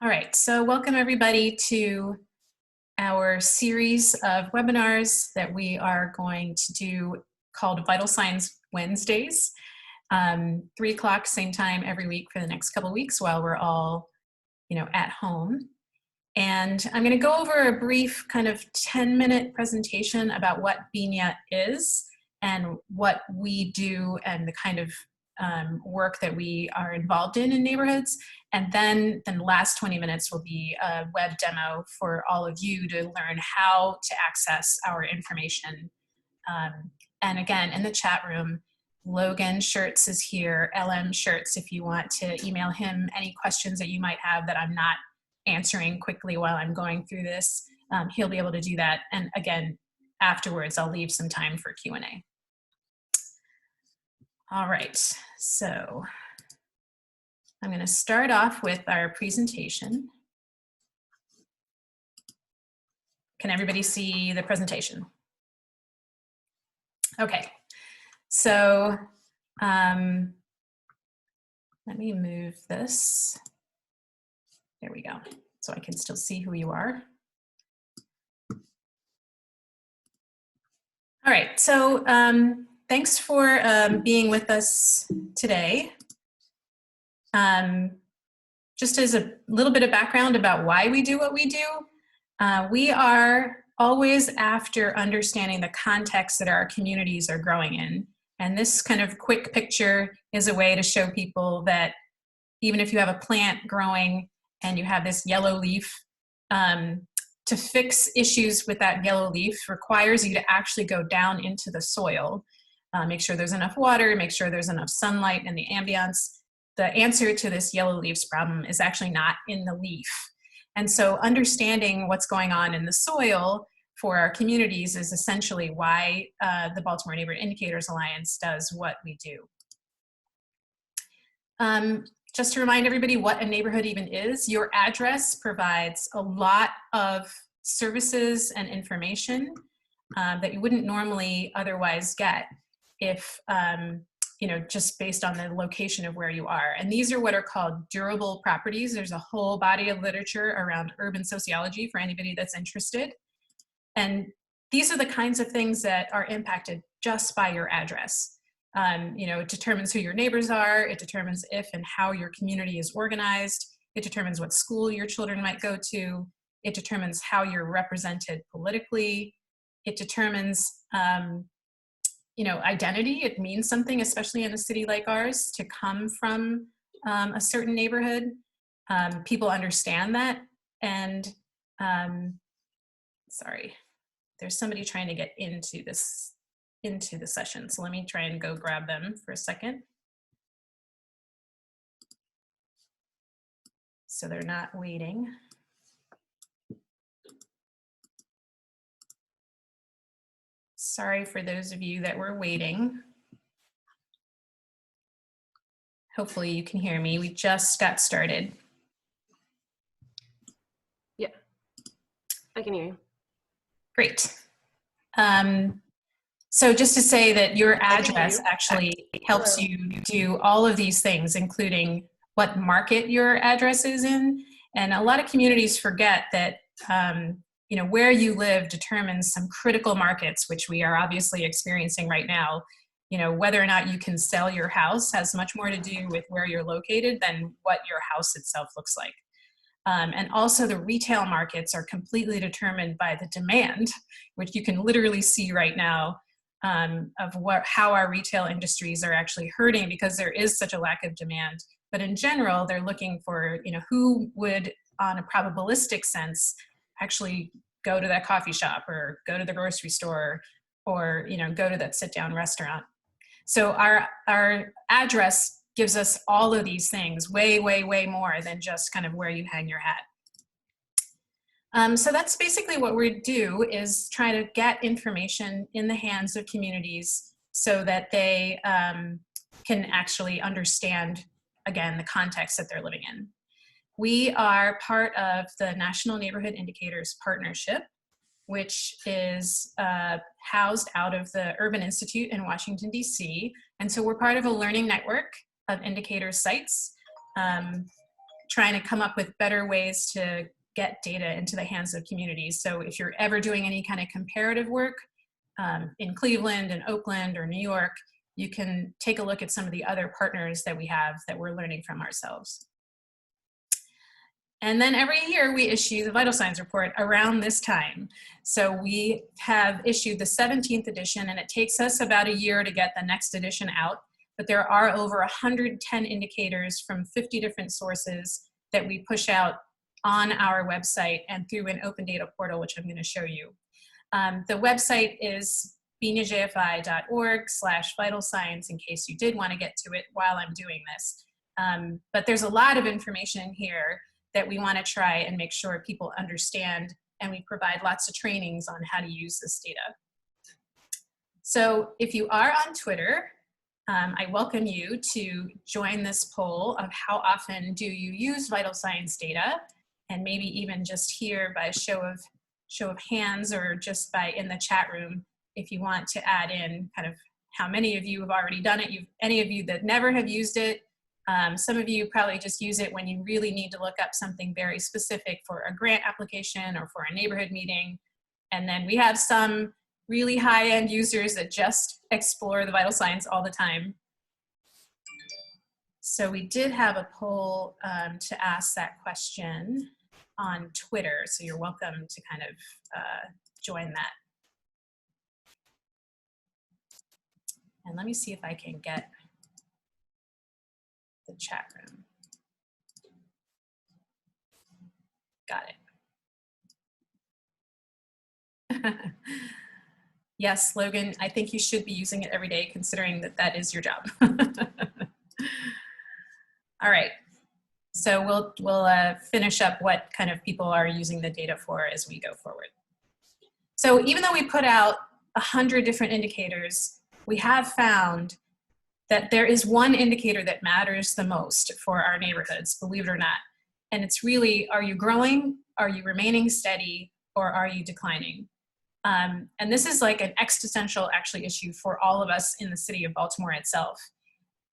All right, so welcome everybody to our series of webinars that we are going to do called Vital Signs Wednesdays, 3 o'clock, same time every week for the next couple of weeks while we're all, at home. And I'm going to go over a brief kind of 10-minute presentation about what BNIA is and what we do and the kind of work that we are involved in neighborhoods. And then the last 20 minutes will be a web demo for all of you to learn how to access our information. And again, in the chat room, Logan Shirts is here, LM Shirts, if you want to email him any questions that you might have that I'm not answering quickly while I'm going through this, he'll be able to do that. And again, afterwards, I'll leave some time for Q&A. All right, so I'm going to start off with our presentation. Can everybody see the presentation? Okay, so let me move this. There we go, so I can still see who you are. All right, so thanks for being with us today. Just as a little bit of background about why we do what we do, we are always after understanding the context that our communities are growing in. And this kind of quick picture is a way to show people that even if you have a plant growing and you have this yellow leaf, to fix issues with that yellow leaf requires you to actually go down into the soil, make sure there's enough water, make sure there's enough sunlight in the ambience. The answer to this yellow leaves problem is actually not in the leaf. And so understanding what's going on in the soil for our communities is essentially why the Baltimore Neighborhood Indicators Alliance does what we do. Just to remind everybody what a neighborhood even is, your address provides a lot of services and information that you wouldn't normally otherwise get if just based on the location of where you are. And these are what are called durable properties. There's a whole body of literature around urban sociology for anybody that's interested. And these are the kinds of things that are impacted just by your address. It determines who your neighbors are. It determines if and how your community is organized. It determines what school your children might go to. It determines how you're represented politically. It determines identity. It means something, especially in a city like ours, to come from a certain neighborhood. People understand that. And sorry, there's somebody trying to get into the session. So let me try and go grab them for a second. So they're not waiting. Sorry for those of you that were waiting. Hopefully you can hear me. We just got started. Yeah, I can hear you. Great. So just to say that your address actually helps you do all of these things, including what market your address is in. And a lot of communities forget that where you live determines some critical markets, which we are obviously experiencing right now. Whether or not you can sell your house has much more to do with where you're located than what your house itself looks like. And also the retail markets are completely determined by the demand, which you can literally see right now of how our retail industries are actually hurting because there is such a lack of demand. But in general, they're looking for, who would, on a probabilistic sense, actually go to that coffee shop or go to the grocery store or, go to that sit-down restaurant. So our address gives us all of these things, way, way, way more than just kind of where you hang your hat. So that's basically what we do, is try to get information in the hands of communities so that they can actually understand, again, the context that they're living in. We are part of the National Neighborhood Indicators Partnership, which is housed out of the Urban Institute in Washington, D.C. And so we're part of a learning network of indicator sites. trying to come up with better ways to get data into the hands of communities. So if you're ever doing any kind of comparative work in Cleveland and Oakland or New York, you can take a look at some of the other partners that we have that we're learning from ourselves. And then every year we issue the Vital Signs Report around this time. So we have issued the 17th edition, and it takes us about a year to get the next edition out. But there are over 110 indicators from 50 different sources that we push out on our website and through an open data portal, which I'm going to show you. The website is bnijfi.org/vital signs in case you did want to get to it while I'm doing this. But there's a lot of information here that we want to try and make sure people understand, and we provide lots of trainings on how to use this data. So if you are on Twitter, I welcome you to join this poll of how often do you use vital signs data, and maybe even just here by show of hands or just by in the chat room if you want to add in kind of how many of you have already done it. Any of you that never have used it, some of you probably just use it when you really need to look up something very specific for a grant application or for a neighborhood meeting. And then we have some really high-end users that just explore the vital signs all the time. So we did have a poll to ask that question on Twitter, so you're welcome to kind of join that. And let me see if I can get the chat room. Got it. Yes, Logan, I think you should be using it every day considering that that is your job. All right, so we'll finish up what kind of people are using the data for as we go forward. So even though we put out 100 different indicators, we have found that there is one indicator that matters the most for our neighborhoods, believe it or not. And it's really, are you growing, are you remaining steady, or are you declining? And this is like an existential actually issue for all of us in the city of Baltimore itself.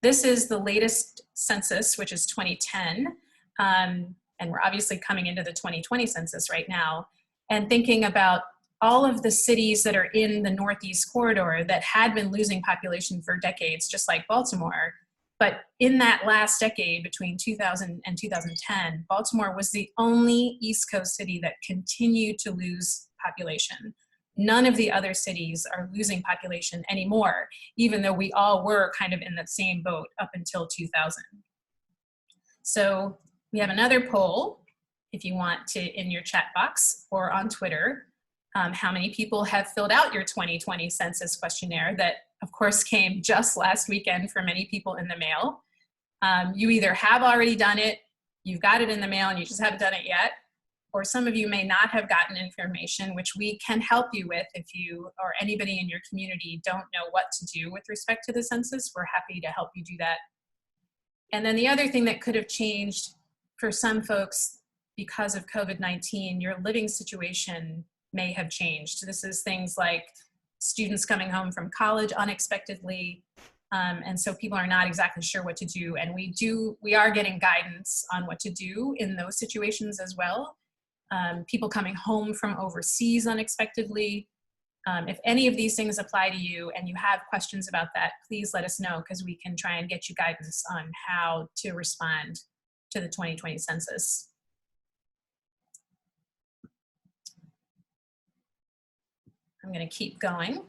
This is the latest census, which is 2010. And we're obviously coming into the 2020 census right now, and thinking about all of the cities that are in the Northeast corridor that had been losing population for decades, just like Baltimore. But in that last decade, between 2000 and 2010, Baltimore was the only East Coast city that continued to lose population. None of the other cities are losing population anymore, even though we all were kind of in that same boat up until 2000. So we have another poll, if you want to, in your chat box or on Twitter. How many people have filled out your 2020 census questionnaire that, of course, came just last weekend for many people in the mail. You either have already done it, you've got it in the mail and you just haven't done it yet, or some of you may not have gotten information, which we can help you with if you or anybody in your community don't know what to do with respect to the census. We're happy to help you do that. And then the other thing that could have changed for some folks because of COVID-19, your living situation may have changed. This is things like students coming home from college unexpectedly, and so people are not exactly sure what to do. And we are getting guidance on what to do in those situations as well. People coming home from overseas unexpectedly. If any of these things apply to you and you have questions about that, please let us know, because we can try and get you guidance on how to respond to the 2020 census. I'm going to keep going.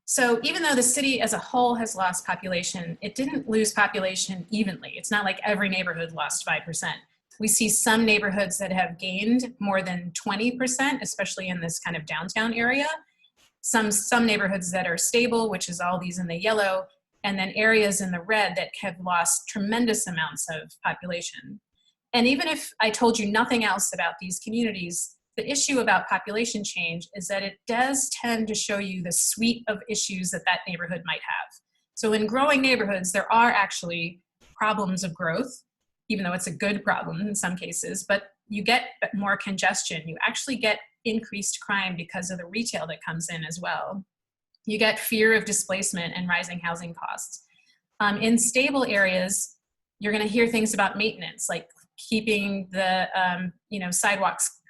So even though the city as a whole has lost population, it didn't lose population evenly. It's not like every neighborhood lost 5%. We see some neighborhoods that have gained more than 20%, especially in this kind of downtown area. Some neighborhoods that are stable, which is all these in the yellow, and then areas in the red that have lost tremendous amounts of population. And even if I told you nothing else about these communities, the issue about population change is that it does tend to show you the suite of issues that that neighborhood might have. So in growing neighborhoods, there are actually problems of growth, even though it's a good problem in some cases, but you get more congestion. You actually get increased crime because of the retail that comes in as well. You get fear of displacement and rising housing costs. In stable areas, You're going to hear things about maintenance, like keeping the sidewalks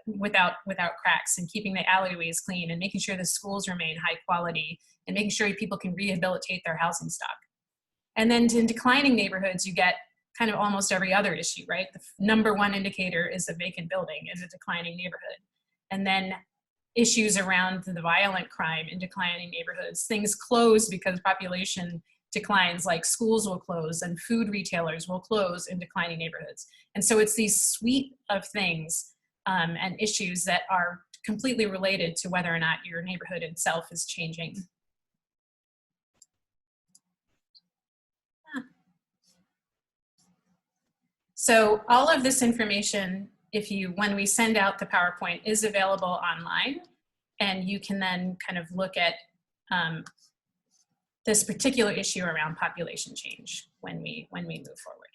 without cracks, and keeping the alleyways clean, and making sure the schools remain high quality, and making sure people can rehabilitate their housing stock. And then in declining neighborhoods, you get kind of almost every other issue, right? The number one indicator is a vacant building in a declining neighborhood. And then issues around the violent crime in declining neighborhoods. Things close because population declines, like schools will close and food retailers will close in declining neighborhoods. And so it's these suite of things and issues that are completely related to whether or not your neighborhood itself is changing. So all of this information, when we send out the PowerPoint, is available online, and you can then kind of look at this particular issue around population change when we move forward.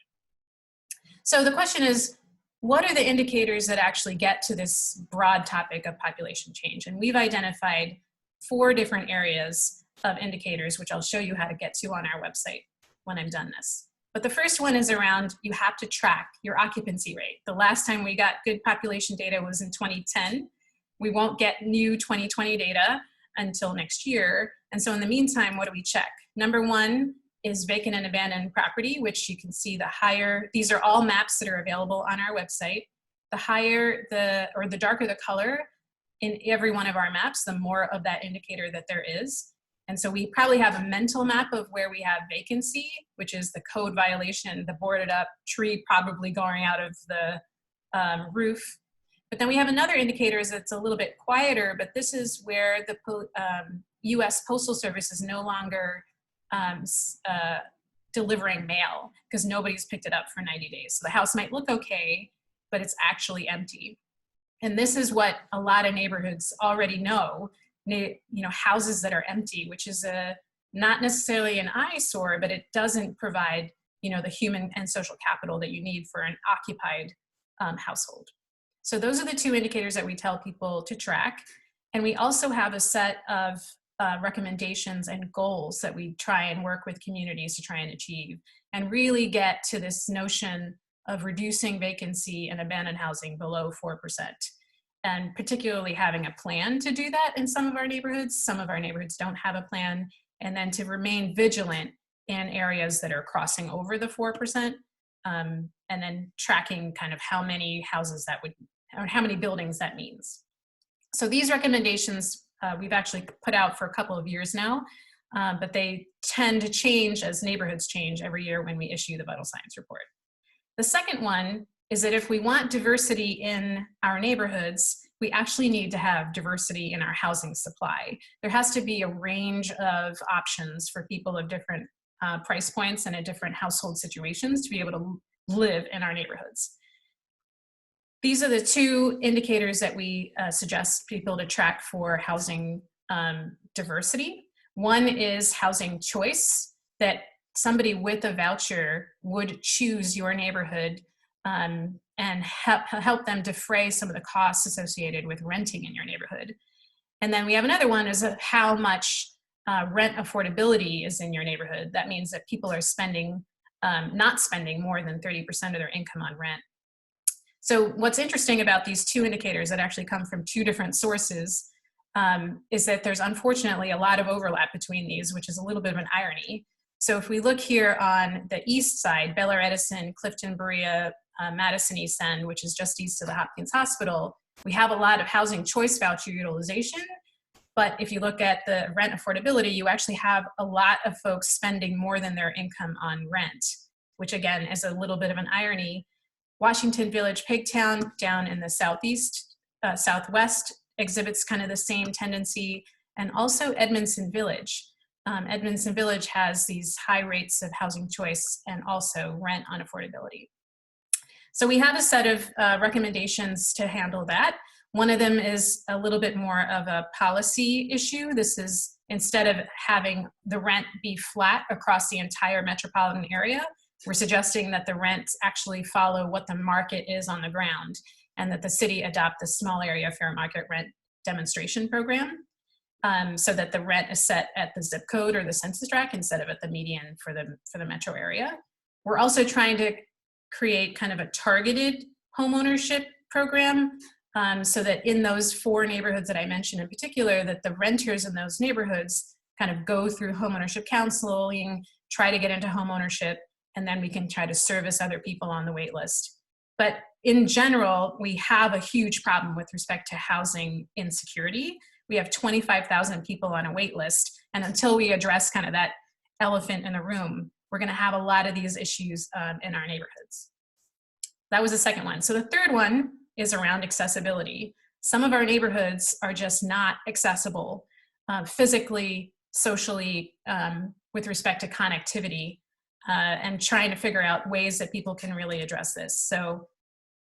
So the question is, what are the indicators that actually get to this broad topic of population change? And we've identified 4 different areas of indicators, which I'll show you how to get to on our website when I'm done this. But the first one is around, you have to track your occupancy rate. The last time we got good population data was in 2010. We won't get new 2020 data until next year. And so in the meantime, what do we check? Number 1 is vacant and abandoned property, which you can see the higher, these are all maps that are available on our website. The higher or the darker the color in every one of our maps, the more of that indicator that there is. And so we probably have a mental map of where we have vacancy, which is the code violation, the boarded up tree probably going out of the roof. But then we have another indicator that's a little bit quieter, but this is where the US Postal Service is no longer delivering mail because nobody's picked it up for 90 days. So the house might look okay, but it's actually empty. And this is what a lot of neighborhoods already know, houses that are empty, which is not necessarily an eyesore, but it doesn't provide, the human and social capital that you need for an occupied household. So those are the 2 indicators that we tell people to track. And we also have a set of recommendations and goals that we try and work with communities to try and achieve, and really get to this notion of reducing vacancy and abandoned housing below 4%. And particularly having a plan to do that in some of our neighborhoods. Some of our neighborhoods don't have a plan. And then to remain vigilant in areas that are crossing over the 4%, and then tracking kind of how many houses that would, or how many buildings that means. So these recommendations we've actually put out for a couple of years now, but they tend to change as neighborhoods change every year when we issue the vital signs report. The second one is that if we want diversity in our neighborhoods, we actually need to have diversity in our housing supply. There has to be a range of options for people of different price points and in different household situations to be able to live in our neighborhoods. These are the 2 indicators that we suggest people to track for housing diversity. One is housing choice, that somebody with a voucher would choose your neighborhood and help them defray some of the costs associated with renting in your neighborhood. And then we have another one is how much rent affordability is in your neighborhood. That means that people are not spending more than 30% of their income on rent. So what's interesting about these 2 indicators that actually come from 2 different sources is that there's unfortunately a lot of overlap between these, which is a little bit of an irony. So if we look here on the east side, Bel Air Edison, Clifton, Berea, Madison East End, which is just east of the Hopkins Hospital, we have a lot of housing choice voucher utilization. But if you look at the rent affordability, you actually have a lot of folks spending more than their income on rent, which again is a little bit of an irony. Washington Village, Pigtown, down in the southwest, exhibits kind of the same tendency, and also Edmondson Village. Edmondson Village has these high rates of housing choice and also rent unaffordability. So we have a set of recommendations to handle that. One of them is a little bit more of a policy issue. This is, instead of having the rent be flat across the entire metropolitan area, we're suggesting that the rents actually follow what the market is on the ground, and that the city adopt the small area fair market rent demonstration program, so that the rent is set at the zip code or the census tract instead of at the median for the metro area. We're also trying to create kind of a targeted homeownership program so that in those 4 neighborhoods that I mentioned in particular, that the renters in those neighborhoods kind of go through homeownership counseling, try to get into homeownership, and then we can try to service other people on the wait list. But in general, we have a huge problem with respect to housing insecurity. We have 25,000 people on a wait list, and until we address kind of that elephant in the room, we're going to have a lot of these issues in our neighborhoods. That was the second one. So the third one is around accessibility. Some of our neighborhoods are just not accessible physically, socially, with respect to connectivity, and trying to figure out ways that people can really address this. So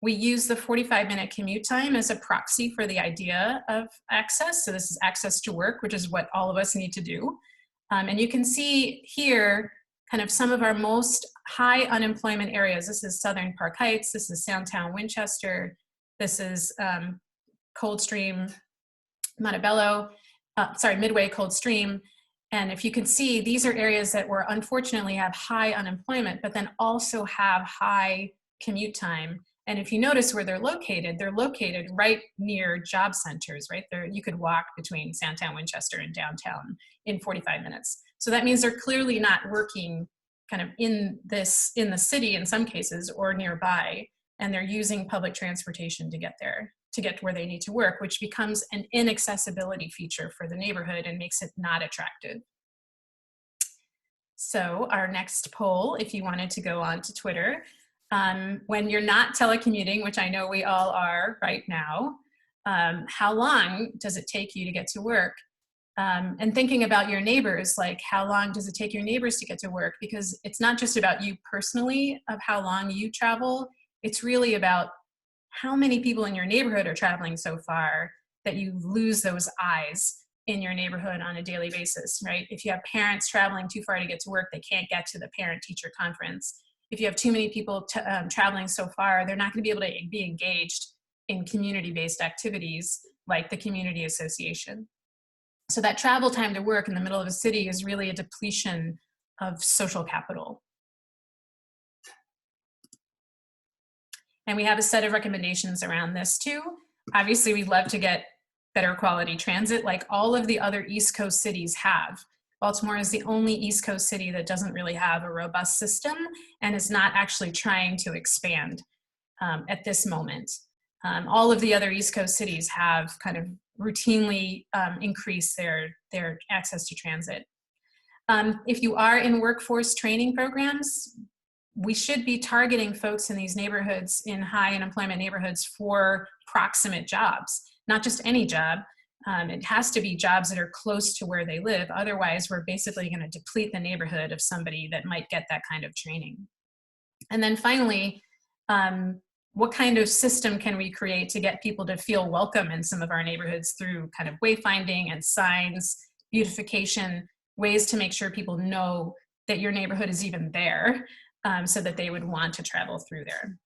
we use the 45-minute commute time as a proxy for the idea of access. So this is access to work, which is what all of us need to do. And you can see here kind of some of our most high unemployment areas. This is Southern Park Heights, this is Soundtown Winchester, this is Coldstream, Montebello, Midway, Coldstream. And if you can see, these are areas that were unfortunately have high unemployment, but then also have high commute time. And if you notice where they're located right near job centers, right there. You could walk between Soundtown Winchester and downtown in 45 minutes. So that means they're clearly not working kind of in the city in some cases or nearby, and they're using public transportation to get there, to get to where they need to work, which becomes an inaccessibility feature for the neighborhood and makes it not attractive. So our next poll, if you wanted to go on to Twitter, when you're not telecommuting, which I know we all are right now, how long does it take you to get to work? And thinking about your neighbors, like how long does it take your neighbors to get to work? Because it's not just about you personally of how long you travel, it's really about how many people in your neighborhood are traveling so far that you lose those eyes in your neighborhood on a daily basis, right? If you have parents traveling too far to get to work, they can't get to the parent-teacher conference. If you have too many people traveling so far, they're not going to be able to be engaged in community-based activities like the community association. So that travel time to work in the middle of a city is really a depletion of social capital. And we have a set of recommendations around this too. Obviously, we'd love to get better quality transit like all of the other East Coast cities have. Baltimore is the only East Coast city that doesn't really have a robust system and is not actually trying to expand at this moment. All of the other East Coast cities have kind of routinely increased their access to transit. If you are in workforce training programs, we should be targeting folks in these neighborhoods, in high unemployment neighborhoods, for proximate jobs, not just any job. It has to be jobs that are close to where they live. Otherwise, we're basically going to deplete the neighborhood of somebody that might get that kind of training. And then finally, what kind of system can we create to get people to feel welcome in some of our neighborhoods through kind of wayfinding and signs, beautification, ways to make sure people know that your neighborhood is even there, so that they would want to travel through there.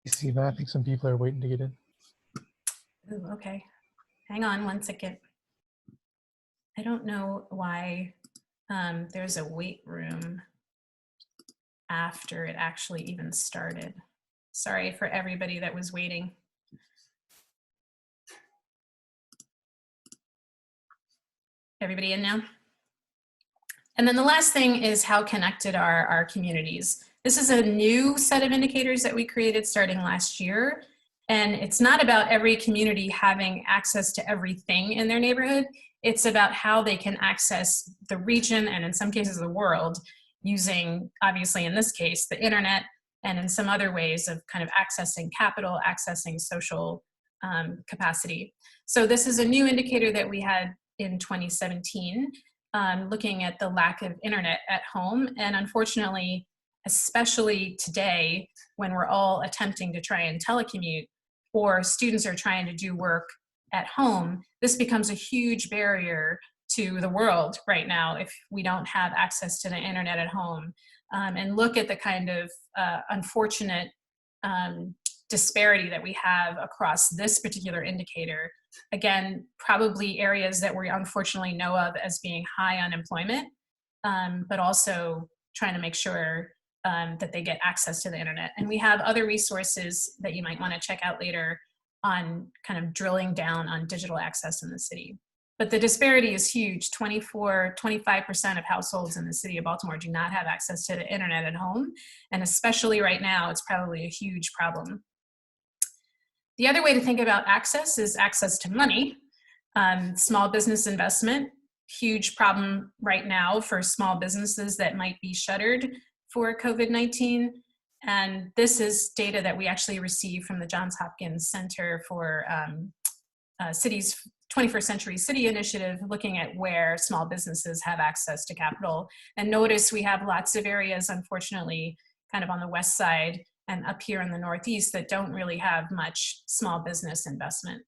You see that? I think some people are waiting to get in. Ooh, okay. Hang on 1 second. I don't know why there's a wait room after it actually even started. Sorry for everybody that was waiting. Everybody in now? And then the last thing is how connected are our communities. This is a new set of indicators that we created starting last year. And it's not about every community having access to everything in their neighborhood. It's about how they can access the region and in some cases the world using, obviously in this case, the internet, and in some other ways of kind of accessing capital, accessing social capacity. So this is a new indicator that we had in 2017, looking at the lack of internet at home. And unfortunately, especially today, when we're all attempting to try and telecommute, or students are trying to do work at home, this becomes a huge barrier to the world right now if we don't have access to the internet at home. And look at the kind of unfortunate disparity that we have across this particular indicator. Again, probably areas that we unfortunately know of as being high unemployment, but also trying to make sure that they get access to the internet. And we have other resources that you might want to check out later on kind of drilling down on digital access in the city. But the disparity is huge. 25% of households in the city of Baltimore do not have access to the internet at home. And especially right now, it's probably a huge problem. The other way to think about access is access to money. Small business investment, huge problem right now for small businesses that might be shuttered for COVID-19. And this is data that we actually received from the Johns Hopkins Center for Cities 21st Century City Initiative, looking at where small businesses have access to capital. And notice we have lots of areas, unfortunately, kind of on the west side and up here in the Northeast that don't really have much small business investment.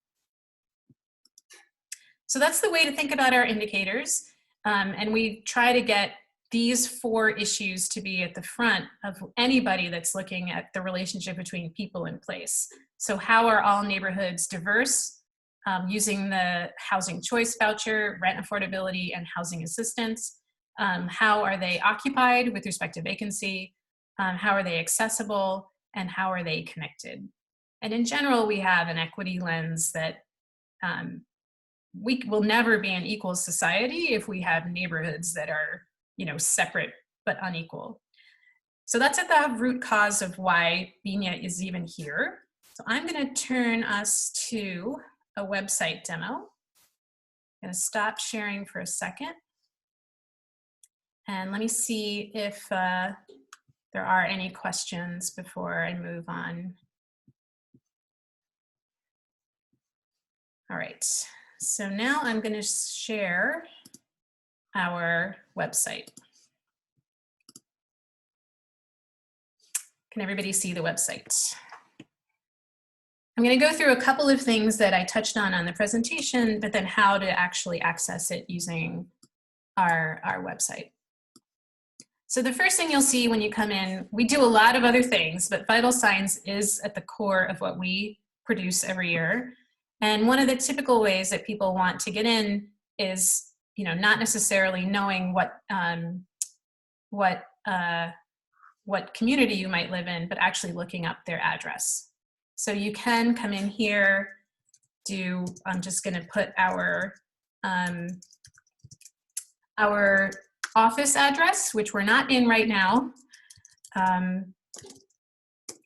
So that's the way to think about our indicators. And we try to get these 4 issues to be at the front of anybody that's looking at the relationship between people and place. So how are all neighborhoods diverse? Using the housing choice voucher, rent affordability, and housing assistance. How are they occupied with respect to vacancy? How are they accessible? And how are they connected? And in general, we have an equity lens that we will never be an equal society if we have neighborhoods that are, separate but unequal. So that's at the root cause of why BNIA is even here. So I'm going to turn us to a website demo. I'm going to stop sharing for a second. And let me see if there are any questions before I move on. All right, so now I'm going to share our website. Can everybody see the website? I'm going to go through a couple of things that I touched on the presentation, but then how to actually access it using our website. So the first thing you'll see when you come in, we do a lot of other things, but vital signs is at the core of what we produce every year. And one of the typical ways that people want to get in is, not necessarily knowing what community you might live in, but actually looking up their address. So you can come in here, I'm just going to put our office address, which we're not in right now,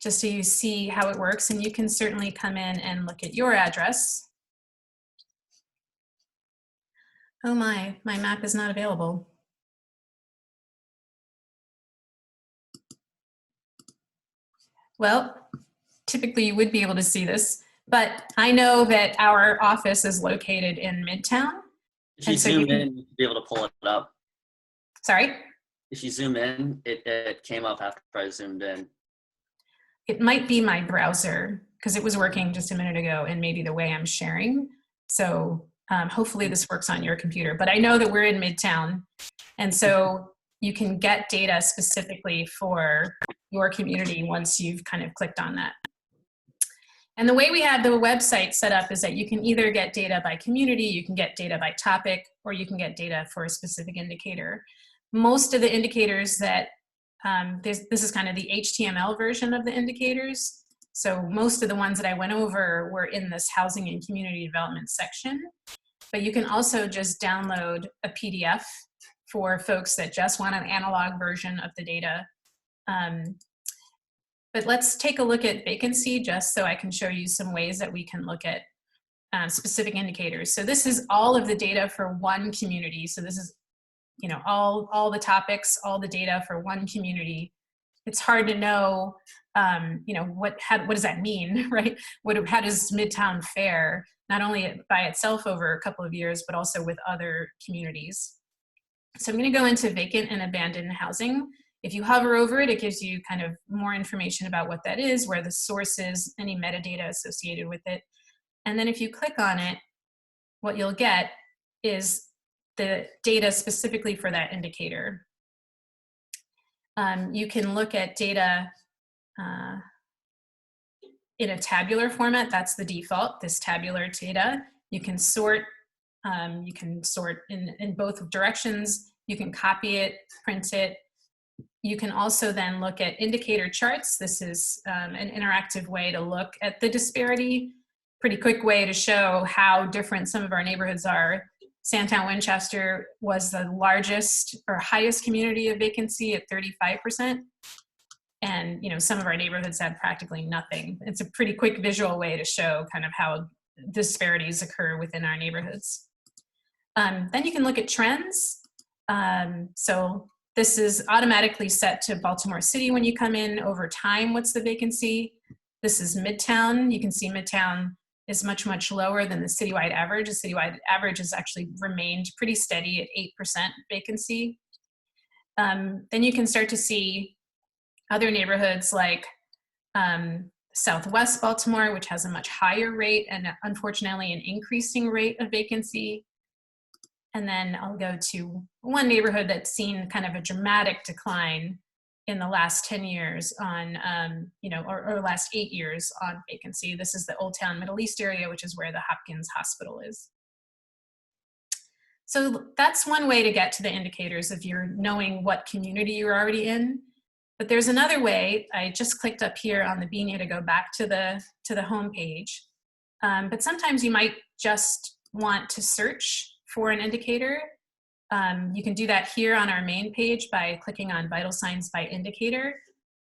just so you see how it works. And you can certainly come in and look at your address. Oh my map is not available. Well, typically you would be able to see this, but I know that our office is located in Midtown. If you zoom in, you'll be able to pull it up. Sorry? If you zoom in, it came up after I zoomed in. It might be my browser because it was working just a minute ago and maybe the way I'm sharing. So hopefully this works on your computer, but I know that we're in Midtown. And so you can get data specifically for your community once you've kind of clicked on that. And the way we have the website set up is that you can either get data by community, you can get data by topic, or you can get data for a specific indicator. Most of the indicators that, this is kind of the HTML version of the indicators. So most of the ones that I went over were in this housing and community development section. But you can also just download a PDF for folks that just want an analog version of the data. But let's take a look at vacancy just so I can show you some ways that we can look at specific indicators. So this is all of the data for one community. So this is, all the topics, all the data for one community. It's hard to know, what does that mean, right? How does Midtown fare, not only by itself over a couple of years, but also with other communities. So I'm going to go into vacant and abandoned housing. If you hover over it, it gives you kind of more information about what that is, where the source is, any metadata associated with it. And then if you click on it, what you'll get is the data specifically for that indicator. You can look at data in a tabular format. That's the default, this tabular data. You can sort in both directions. You can copy it, print it, You can also then look at indicator charts. This is an interactive way to look at the disparity. Pretty quick way to show how different some of our neighborhoods are. Sandtown Winchester was the largest or highest community of vacancy at 35%. And some of our neighborhoods had practically nothing. It's a pretty quick visual way to show kind of how disparities occur within our neighborhoods. Then you can look at trends. So this is automatically set to Baltimore City when you come in. Over time, what's the vacancy? This is Midtown. You can see Midtown is much, much lower than the citywide average. The citywide average has actually remained pretty steady at 8% vacancy. Then you can start to see other neighborhoods like Southwest Baltimore, which has a much higher rate and unfortunately an increasing rate of vacancy. And then I'll go to one neighborhood that's seen kind of a dramatic decline in the last 10 years on, or last 8 years on vacancy. This is the Old Town Middle East area, which is where the Hopkins Hospital is. So that's one way to get to the indicators if you're knowing what community you're already in. But there's another way. I just clicked up here on the BNIA to go back to the home page. But sometimes you might just want to search for an indicator. You can do that here on our main page by clicking on vital signs by indicator,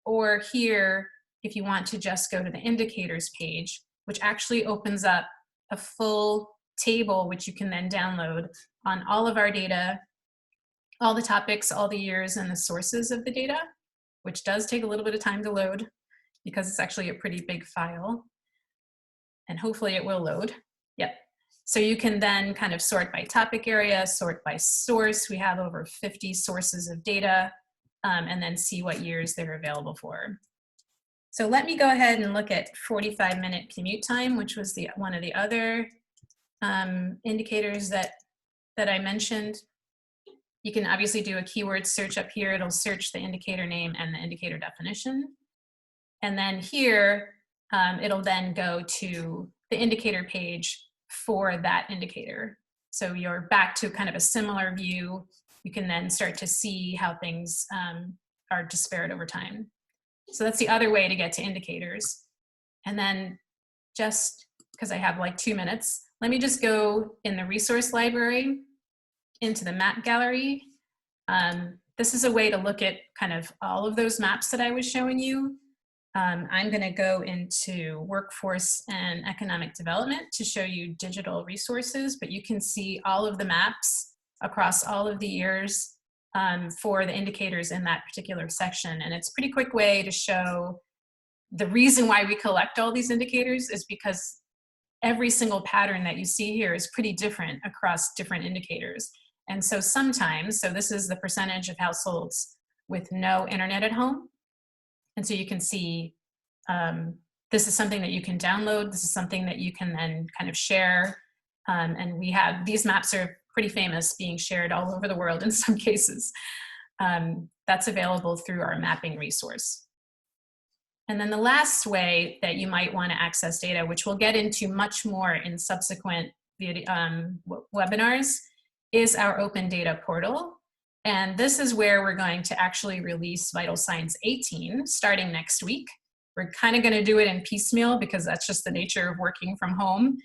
or here if you want to just go to the indicators page, which actually opens up a full table which you can then download on all of our data, all the topics, all the years, and the sources of the data, which does take a little bit of time to load because it's actually a pretty big file. And hopefully it will load. Yep. So you can then kind of sort by topic area, sort by source. We have over 50 sources of data, and then see what years they're available for. So let me go ahead and look at 45-minute commute time, which was one of the other indicators that I mentioned. You can obviously do a keyword search up here. It'll search the indicator name and the indicator definition. And then here, it'll then go to the indicator page for that indicator. So you're back to kind of a similar view. You can then start to see how things are disparate over time. So that's the other way to get to indicators. And then just because I have like 2 minutes, let me just go in the resource library into the map gallery. This is a way to look at kind of all of those maps that I was showing you. I'm going to go into workforce and economic development to show you digital resources, but you can see all of the maps across all of the years for the indicators in that particular section. And it's a pretty quick way to show the reason why we collect all these indicators is because every single pattern that you see here is pretty different across different indicators. And so sometimes, so this is the percentage of households with no internet at home. And so you can see this is something that you can download. This is something that you can then kind of share. And we have, these maps are pretty famous, being shared all over the world in some cases. That's available through our mapping resource. And then the last way that you might want to access data, which we'll get into much more in subsequent webinars, is our open data portal. And this is where we're going to actually release Vital Signs 18 starting next week. We're kind of going to do it in piecemeal because that's just the nature of working from home.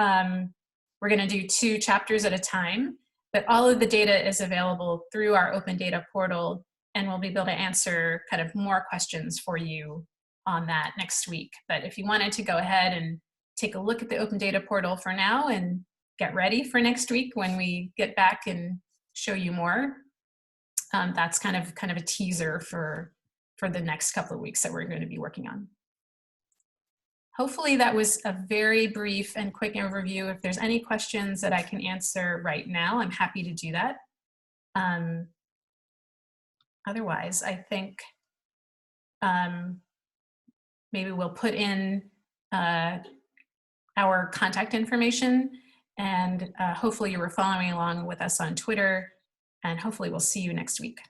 We're going to do 2 chapters at a time, but all of the data is available through our open data portal, and we'll be able to answer kind of more questions for you on that next week. But if you wanted to go ahead and take a look at the open data portal for now and get ready for next week when we get back and show you more, that's kind of a teaser for the next couple of weeks that we're going to be working on. Hopefully that was a very brief and quick overview. If there's any questions that I can answer right now, I'm happy to do that. Otherwise, I think maybe we'll put in our contact information, and hopefully you were following along with us on Twitter, and hopefully we'll see you next week.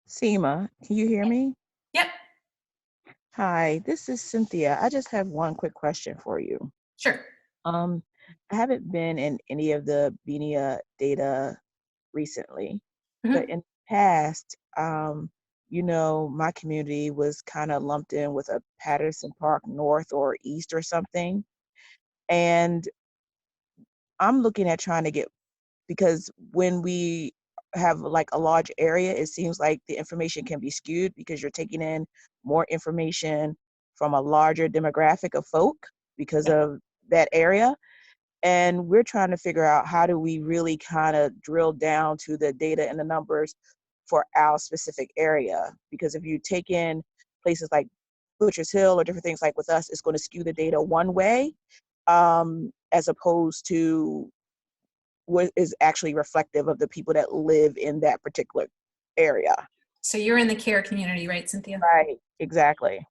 Seema, can you hear me? Yep. Hi, this is Cynthia. I just have one quick question for you. Sure. I haven't been in any of the BNIA data recently, but in the past, you know, my community was kind of lumped in with a Patterson Park North or East or something. And I'm looking at trying to get, because when we have like a large area, it seems like the information can be skewed because you're taking in more information from a larger demographic of folk because of that area. And we're trying to figure out how do we really kind of drill down to the data and the numbers for our specific area. Because if you take in places like Butcher's Hill or different things like with us, it's going to skew the data one way, as opposed to what is actually reflective of the people that live in that particular area. So you're in the care community, right, Cynthia? Right, exactly.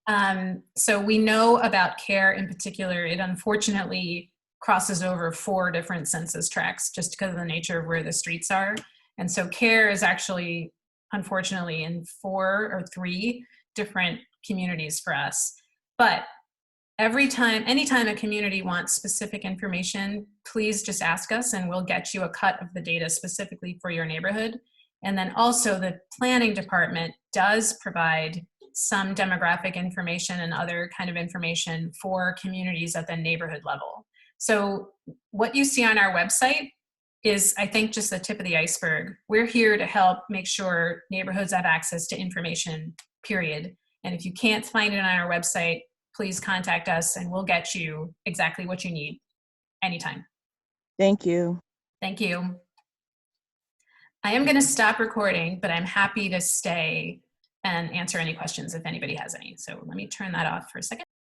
So we know about care in particular. It unfortunately crosses over 4 different census tracts just because of the nature of where the streets are. And so care is actually, unfortunately, in 4 or 3 different communities for us. But anytime a community wants specific information, please just ask us and we'll get you a cut of the data specifically for your neighborhood. And then also the planning department does provide some demographic information and other kind of information for communities at the neighborhood level. So what you see on our website is, I think, just the tip of the iceberg. We're here to help make sure neighborhoods have access to information, period. And if you can't find it on our website, please contact us and we'll get you exactly what you need anytime. Thank you. Thank you. I am going to stop recording, but I'm happy to stay and answer any questions if anybody has any. So let me turn that off for a second.